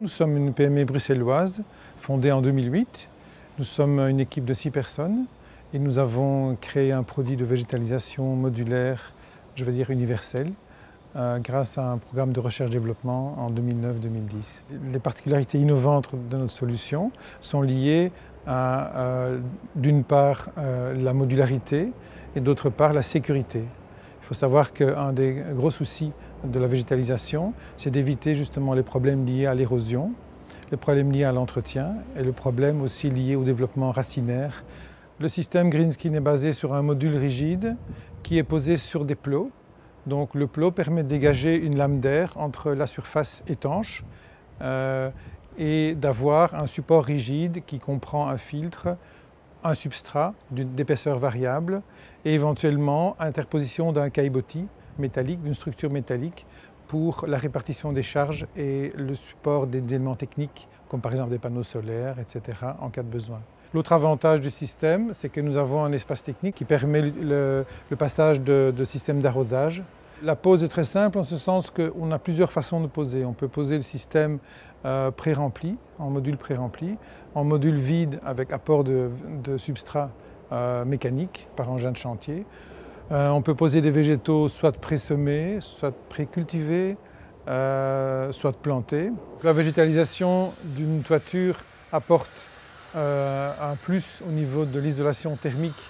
Nous sommes une PME bruxelloise fondée en 2008. Nous sommes une équipe de 6 personnes et nous avons créé un produit de végétalisation modulaire, je veux dire universel, grâce à un programme de recherche-développement en 2009-2010. Les particularités innovantes de notre solution sont liées à, d'une part, la modularité et d'autre part, la sécurité. Il faut savoir qu'un des gros soucis de la végétalisation, c'est d'éviter justement les problèmes liés à l'érosion, les problèmes liés à l'entretien et le problème aussi lié au développement racinaire. Le système Greenskin est basé sur un module rigide qui est posé sur des plots. Donc le plot permet de dégager une lame d'air entre la surface étanche et d'avoir un support rigide qui comprend un filtre, un substrat d'épaisseur variable et éventuellement interposition d'un caillebotis métallique, d'une structure métallique pour la répartition des charges et le support des éléments techniques comme par exemple des panneaux solaires, etc. en cas de besoin. L'autre avantage du système, c'est que nous avons un espace technique qui permet le passage de systèmes d'arrosage. La pose est très simple en ce sens qu'on a plusieurs façons de poser. On peut poser le système pré-rempli, en module pré-rempli, en module vide avec apport de substrat mécanique par engin de chantier. On peut poser des végétaux soit pré-semés, soit pré-cultivés, soit plantés. La végétalisation d'une toiture apporte un plus au niveau de l'isolation thermique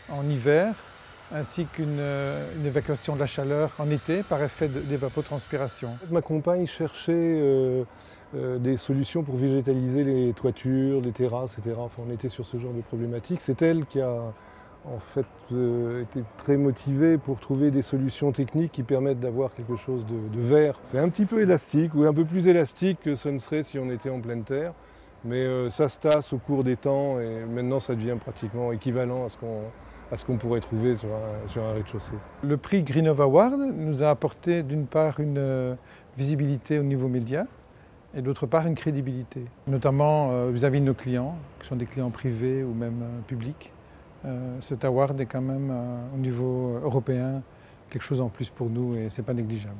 en hiver, ainsi qu'une évacuation de la chaleur en été par effet d'évapotranspiration. Ma compagne cherchait des solutions pour végétaliser les toitures, les terrasses, etc. Enfin, on était sur ce genre de problématique. C'est elle qui a en fait été très motivée pour trouver des solutions techniques qui permettent d'avoir quelque chose de vert. C'est un petit peu élastique, ou un peu plus élastique que ce ne serait si on était en pleine terre. Mais ça se tasse au cours des temps et maintenant ça devient pratiquement équivalent à ce qu'on pourrait trouver sur un rez-de-chaussée. Le prix Greenov Award nous a apporté d'une part une visibilité au niveau média et d'autre part une crédibilité, notamment vis-à-vis de nos clients, qui sont des clients privés ou même publics. Cet award est quand même au niveau européen quelque chose en plus pour nous et ce n'est pas négligeable.